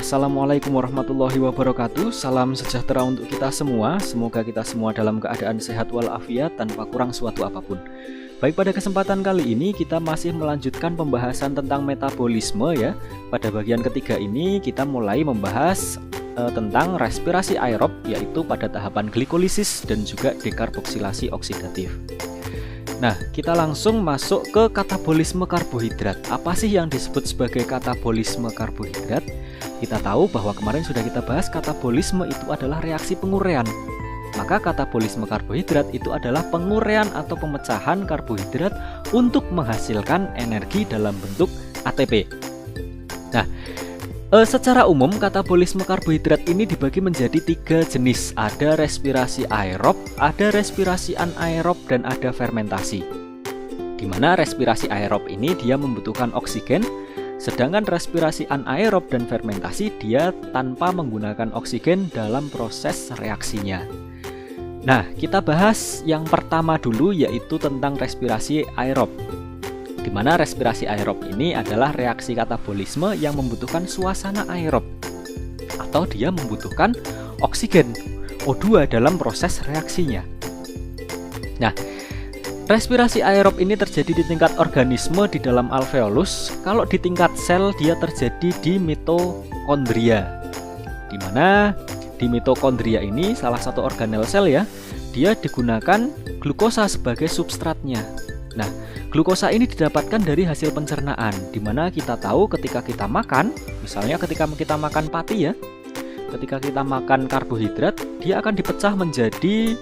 Assalamualaikum warahmatullahi wabarakatuh. Salam sejahtera untuk kita semua. Semoga kita semua dalam keadaan sehat walafiat tanpa kurang suatu apapun. Baik, pada kesempatan kali ini kita masih melanjutkan pembahasan tentang metabolisme ya. Pada bagian ketiga ini kita mulai membahas tentang respirasi aerob, yaitu pada tahapan glikolisis dan juga dekarboksilasi oksidatif. Nah, kita langsung masuk ke katabolisme karbohidrat. Apa sih yang disebut sebagai katabolisme karbohidrat? Kita tahu bahwa kemarin sudah kita bahas katabolisme itu adalah reaksi penguraian. Maka katabolisme karbohidrat itu adalah penguraian atau pemecahan karbohidrat untuk menghasilkan energi dalam bentuk ATP. Nah, secara umum katabolisme karbohidrat ini dibagi menjadi 3 jenis. Ada respirasi aerob, ada respirasi anaerob, dan ada fermentasi. Di mana respirasi aerob ini dia membutuhkan oksigen, sedangkan respirasi anaerob dan fermentasi dia tanpa menggunakan oksigen dalam proses reaksinya. Nah, kita bahas yang pertama dulu, yaitu tentang respirasi aerob. Di mana respirasi aerob ini adalah reaksi katabolisme yang membutuhkan suasana aerob, atau dia membutuhkan oksigen O2 dalam proses reaksinya. Nah, respirasi aerob ini terjadi di tingkat organisme di dalam alveolus. Kalau di tingkat sel dia terjadi di mitokondria. Di mana di mitokondria ini salah satu organel sel ya, dia digunakan glukosa sebagai substratnya. Nah, glukosa ini didapatkan dari hasil pencernaan, di mana kita tahu ketika kita makan, misalnya ketika kita makan pati ya, ketika kita makan karbohidrat, dia akan dipecah menjadi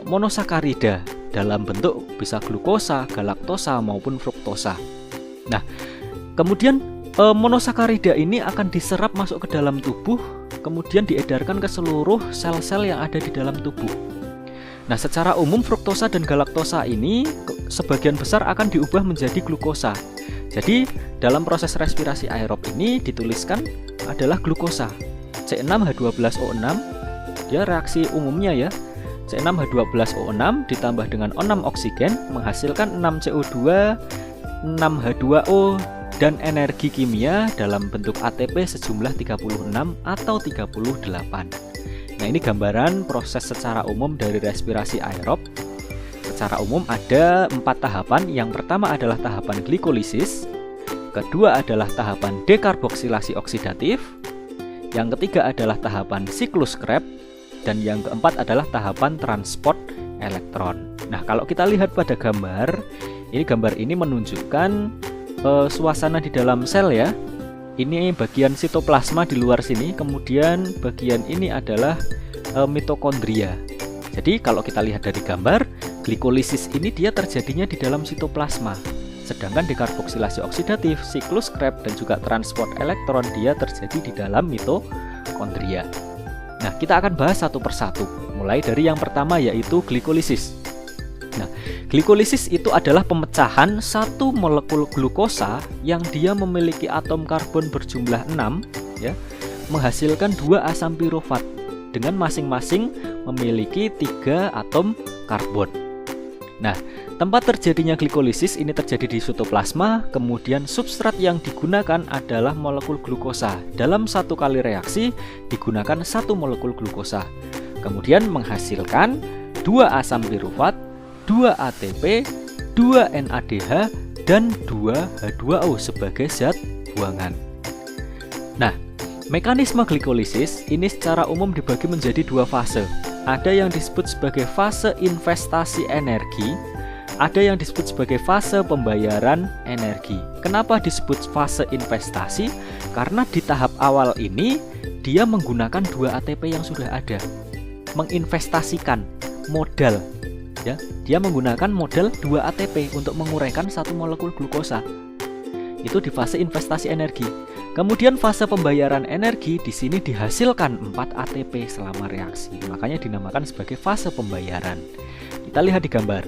monosakarida dalam bentuk bisa glukosa, galaktosa maupun fruktosa. Nah, kemudian monosakarida ini akan diserap masuk ke dalam tubuh, kemudian diedarkan ke seluruh sel-sel yang ada di dalam tubuh. Nah, secara umum fruktosa dan galaktosa ini sebagian besar akan diubah menjadi glukosa. Jadi, dalam proses respirasi aerob ini dituliskan adalah glukosa. C6H12O6, dia reaksi umumnya ya. C6H12O6 ditambah dengan O6 oksigen menghasilkan 6CO2, 6H2O, dan energi kimia dalam bentuk ATP sejumlah 36 atau 38. Nah, ini gambaran proses secara umum dari respirasi aerob. Secara umum ada 4 tahapan. Yang pertama adalah tahapan glikolisis, kedua adalah tahapan dekarboksilasi oksidatif, yang ketiga adalah tahapan siklus Krebs, dan yang keempat adalah tahapan transport elektron. Nah, kalau kita lihat pada gambar ini menunjukkan suasana di dalam sel ya. Ini bagian sitoplasma di luar sini, kemudian bagian ini adalah mitokondria. Jadi kalau kita lihat dari gambar, glikolisis ini dia terjadinya di dalam sitoplasma. Sedangkan dekarboksilasi oksidatif, siklus Krebs, dan juga transport elektron dia terjadi di dalam mitokondria. Nah, kita akan bahas satu persatu. Mulai dari yang pertama yaitu glikolisis. Nah, glikolisis itu adalah pemecahan satu molekul glukosa yang dia memiliki atom karbon berjumlah 6 ya, menghasilkan 2 asam pirofat dengan masing-masing memiliki 3 atom karbon. Nah, tempat terjadinya glikolisis ini terjadi di sitoplasma, kemudian substrat yang digunakan adalah molekul glukosa. Dalam satu kali reaksi digunakan 1 molekul glukosa, kemudian menghasilkan 2 asam pirofat, 2 ATP, 2 NADH, dan 2 H2O sebagai zat buangan. Nah, mekanisme glikolisis ini secara umum dibagi menjadi 2 fase. Ada yang disebut sebagai fase investasi energi, ada yang disebut sebagai fase pembayaran energi. Kenapa disebut fase investasi? Karena di tahap awal ini dia menggunakan 2 ATP yang sudah ada, menginvestasikan modal. Ya, dia menggunakan modal 2 ATP untuk menguraikan 1 molekul glukosa. Itu di fase investasi energi. Kemudian fase pembayaran energi di sini dihasilkan 4 ATP selama reaksi. Makanya dinamakan sebagai fase pembayaran. Kita lihat di gambar.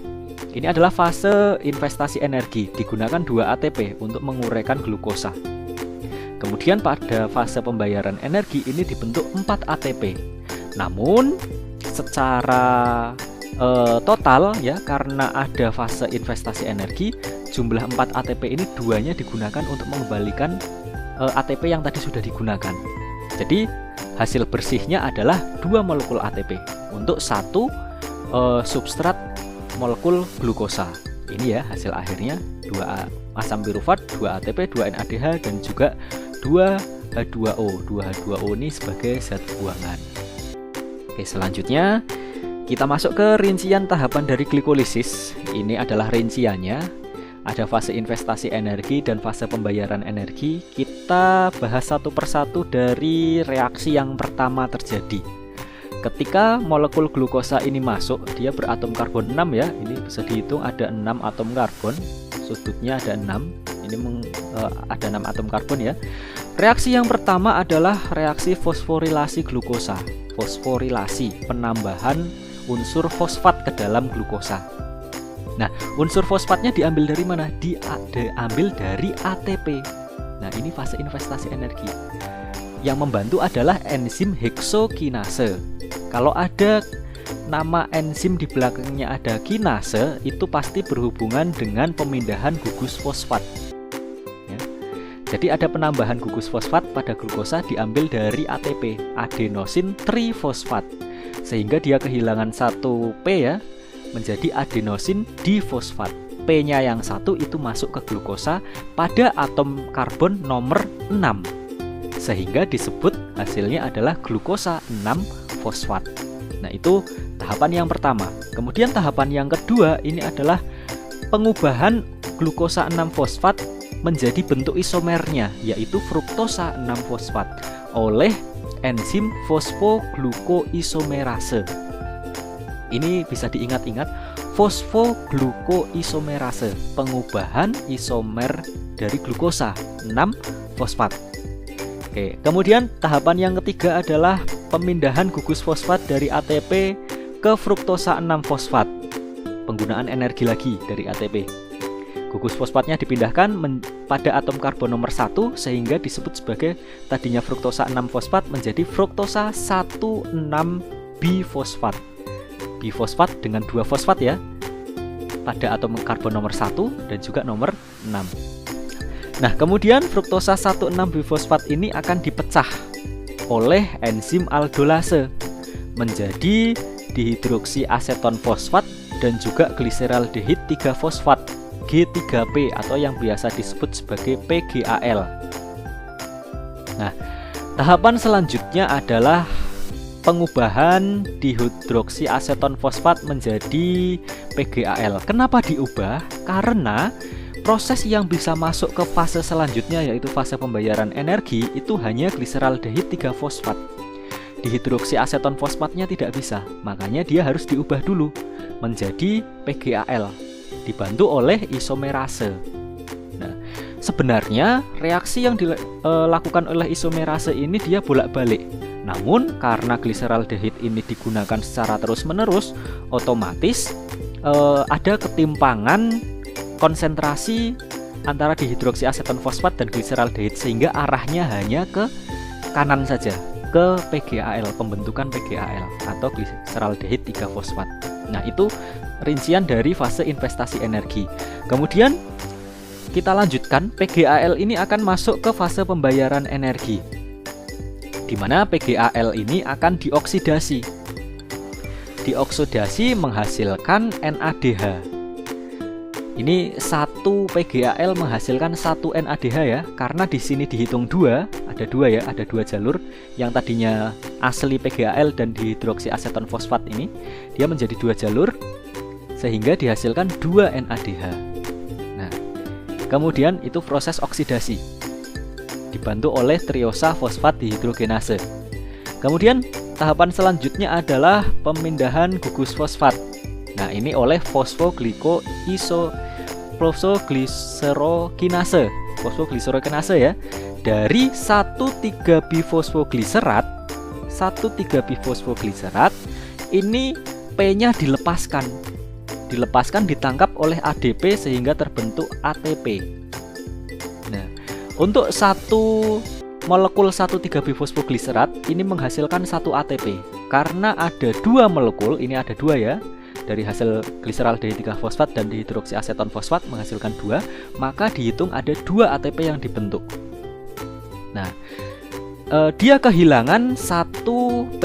Ini adalah fase investasi energi, digunakan 2 ATP untuk menguraikan glukosa. Kemudian pada fase pembayaran energi ini dibentuk 4 ATP. Namun secara total ya, karena ada fase investasi energi, jumlah 4 ATP ini 2-nya digunakan untuk mengembalikan ATP yang tadi sudah digunakan. Jadi hasil bersihnya adalah 2 molekul ATP untuk satu substrat molekul glukosa. Ini ya hasil akhirnya, 2 asam pirufat, 2 ATP, 2 NADH, dan juga 2 H2O. 2 H2O ini sebagai zat buangan. Oke, selanjutnya kita masuk ke rincian tahapan dari glikolisis. Ini adalah rinciannya. Ada fase investasi energi dan fase pembayaran energi. Kita bahas satu persatu dari reaksi yang pertama terjadi. Ketika molekul glukosa ini masuk, dia beratom karbon 6 ya. Ini bisa dihitung ada 6 atom karbon. Sudutnya ada 6. Ini ada 6 atom karbon ya. Reaksi yang pertama adalah reaksi fosforilasi glukosa. Fosforilasi, penambahan unsur fosfat ke dalam glukosa. Nah, unsur fosfatnya diambil dari mana? Diambil dari ATP. Nah, ini fase investasi energi. Yang membantu adalah enzim heksokinase. Kalau ada nama enzim di belakangnya ada kinase, itu pasti berhubungan dengan pemindahan gugus fosfat. Ya. Jadi ada penambahan gugus fosfat pada glukosa diambil dari ATP, adenosin trifosfat. Sehingga dia kehilangan 1 P ya, menjadi adenosin difosfat. P-nya yang 1 itu masuk ke glukosa pada atom karbon nomor 6. Sehingga disebut hasilnya adalah glukosa 6 fosfat. Nah, itu tahapan yang pertama. Kemudian tahapan yang kedua ini adalah pengubahan glukosa 6 fosfat menjadi bentuk isomernya, yaitu fruktosa 6 fosfat oleh enzim fosfoglukoisomerase. Ini bisa diingat-ingat, fosfoglukoisomerase, pengubahan isomer dari glukosa 6 fosfat. Oke, kemudian tahapan yang ketiga adalah pemindahan gugus fosfat dari ATP ke fruktosa 6 fosfat. Penggunaan energi lagi dari ATP. Gugus fosfatnya dipindahkan pada atom karbon nomor 1 sehingga disebut sebagai tadinya fruktosa 6 fosfat menjadi fruktosa 1,6 bifosfat. Bifosfat dengan 2 fosfat ya, pada atom karbon nomor 1 dan juga nomor 6. Nah, kemudian fruktosa 1,6 bifosfat ini akan dipecah oleh enzim aldolase menjadi dihidroksi aseton fosfat dan juga gliseraldehid 3 fosfat G3P atau yang biasa disebut sebagai PGAL. Nah, tahapan selanjutnya adalah pengubahan dihidroksi aseton fosfat menjadi PGAL. Kenapa diubah? Karena proses yang bisa masuk ke fase selanjutnya yaitu fase pembayaran energi itu hanya gliseraldehid 3 fosfat. Dihidroksi aseton fosfatnya tidak bisa, makanya dia harus diubah dulu menjadi PGAL, dibantu oleh isomerase. Nah, sebenarnya reaksi yang dilakukan oleh isomerase ini dia bolak-balik. Namun karena gliseraldehid ini digunakan secara terus-menerus, otomatis ada ketimpangan konsentrasi antara dihidroksi aseton fosfat dan gliseraldehid sehingga arahnya hanya ke kanan saja, ke PGAL, pembentukan PGAL atau gliseraldehid 3 fosfat. Nah, itu rincian dari fase investasi energi. Kemudian kita lanjutkan, PGAL ini akan masuk ke fase pembayaran energi, di mana PGAL ini akan dioksidasi. Dioksidasi menghasilkan NADH. Ini satu PGAL menghasilkan 1 NADH ya, karena di sini dihitung 2, ada 2 ya, ada 2 jalur yang tadinya asli PGAL dan dihidroksi aseton fosfat ini, dia menjadi 2 jalur sehingga dihasilkan 2 NADH. Nah, kemudian itu proses oksidasi dibantu oleh triosa fosfat dihidrogenase. Kemudian tahapan selanjutnya adalah pemindahan gugus fosfat. Nah, ini oleh fosfogliserokinase ya, dari 1,3-bifosfogliserat. 1,3-bifosfogliserat ini P-nya dilepaskan, ditangkap oleh ADP sehingga terbentuk ATP. Nah, untuk satu molekul 1,3-bifosfogliserat ini menghasilkan 1 ATP. Karena ada 2 molekul, ini ada 2 ya, dari hasil gliseraldehid 3 fosfat dan dihidroksi aseton fosfat menghasilkan 2, maka dihitung ada 2 ATP yang dibentuk. Nah, dia kehilangan 1P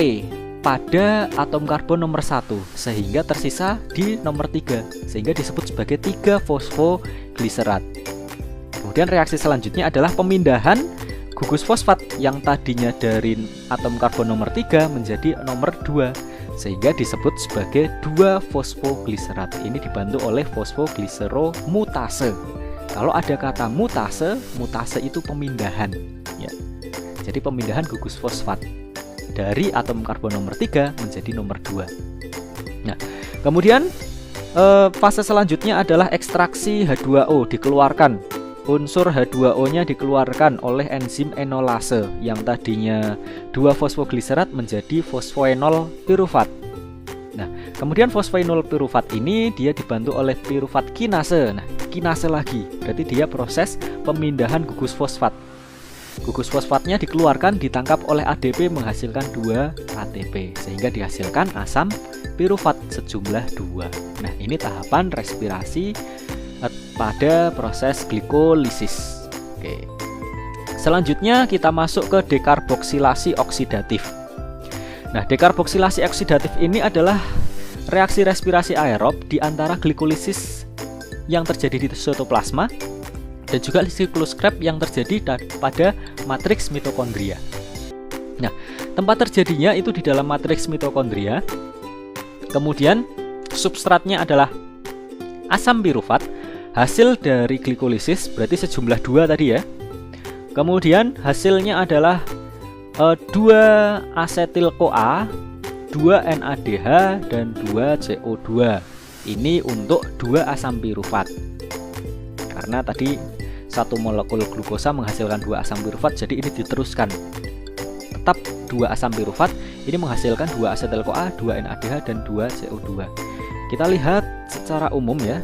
pada atom karbon nomor 1 sehingga tersisa di nomor 3, sehingga disebut sebagai 3 fosfogliserat. Kemudian reaksi selanjutnya adalah pemindahan gugus fosfat yang tadinya dari atom karbon nomor 3 menjadi nomor 2 sehingga disebut sebagai 2 fosfogliserat. Ini dibantu oleh fosfogliseromutase. Kalau ada kata mutase, mutase itu pemindahan ya. Jadi pemindahan gugus fosfat dari atom karbon nomor 3 menjadi nomor 2. Nah, kemudian fase selanjutnya adalah ekstraksi H2O, dikeluarkan. Unsur H2O-nya dikeluarkan oleh enzim enolase yang tadinya 2 fosfogliserat menjadi fosfoenol pirufat. Nah, kemudian fosfoenol pirufat ini dia dibantu oleh pirufat kinase. Nah, kinase lagi, berarti dia proses pemindahan gugus fosfat. Gugus fosfatnya dikeluarkan, ditangkap oleh ADP menghasilkan 2 ATP sehingga dihasilkan asam pirufat sejumlah 2. Nah, ini tahapan respirasi pada proses glikolisis. Oke. Selanjutnya kita masuk ke dekarboksilasi oksidatif. Nah, dekarboksilasi oksidatif ini adalah reaksi respirasi aerob di antara glikolisis yang terjadi di sitoplasma dan juga siklus Krebs yang terjadi pada matriks mitokondria. Nah, tempat terjadinya itu di dalam matriks mitokondria. Kemudian substratnya adalah asam pirufat, hasil dari glikolisis, berarti sejumlah 2 tadi ya. Kemudian hasilnya adalah 2 asetil-CoA, 2 NADH, dan 2 CO2. Ini untuk 2 asam pirufat. Karena tadi 1 molekul glukosa menghasilkan 2 asam pirufat, jadi ini diteruskan. Tetap 2 asam pirufat, ini menghasilkan 2 asetil-CoA, 2 NADH, dan 2 CO2. Kita lihat secara umum ya,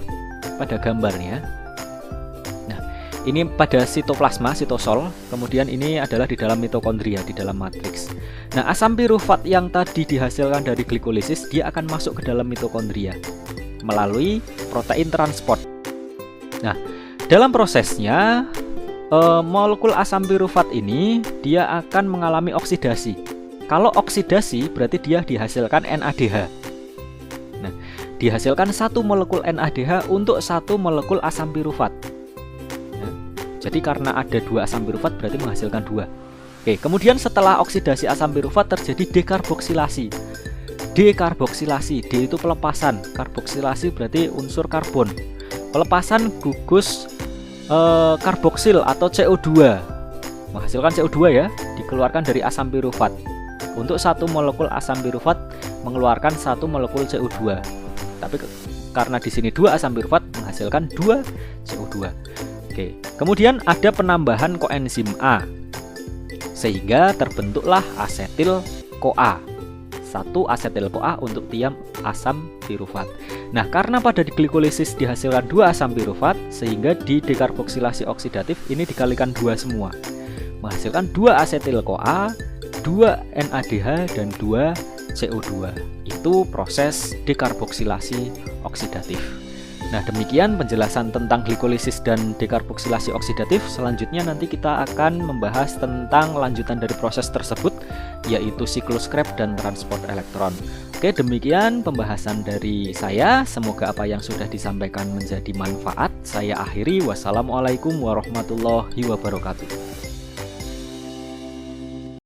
pada gambarnya. Nah, ini pada sitoplasma, sitosol, kemudian ini adalah di dalam mitokondria, di dalam matriks. Nah, asam pirufat yang tadi dihasilkan dari glikolisis, dia akan masuk ke dalam mitokondria melalui protein transport. Nah, dalam prosesnya molekul asam pirufat ini dia akan mengalami oksidasi. Kalau oksidasi berarti dia dihasilkan NADH. Nah, dihasilkan 1 molekul NADH untuk 1 molekul asam pirufat. Nah, jadi karena ada 2 asam pirufat berarti menghasilkan 2. Oke, kemudian setelah oksidasi asam pirufat terjadi dekarboksilasi. Dekarboksilasi, D itu pelepasan, karboksilasi berarti unsur karbon. Pelepasan gugus karboksil atau CO2, menghasilkan CO2 ya, dikeluarkan dari asam pirufat. Untuk 1 molekul asam pirufat mengeluarkan 1 molekul CO2. Tapi karena di sini 2 asam pirufat menghasilkan 2 CO2. Oke, kemudian ada penambahan koenzim A sehingga terbentuklah asetil-CoA. 1 asetil-CoA untuk tiap asam pirufat. Nah, karena pada glikolisis dihasilkan 2 asam pirufat sehingga di dekarboksilasi oksidatif ini dikalikan 2 semua. Menghasilkan 2 asetil-CoA, 2 NADH, dan 2 CO2. Itu proses dekarboksilasi oksidatif. Nah, demikian penjelasan tentang glikolisis dan dekarboksilasi oksidatif. Selanjutnya nanti kita akan membahas tentang lanjutan dari proses tersebut, yaitu siklus Krebs dan transport elektron. Oke, demikian pembahasan dari saya. Semoga apa yang sudah disampaikan menjadi manfaat. Saya akhiri. Wassalamualaikum warahmatullahi wabarakatuh.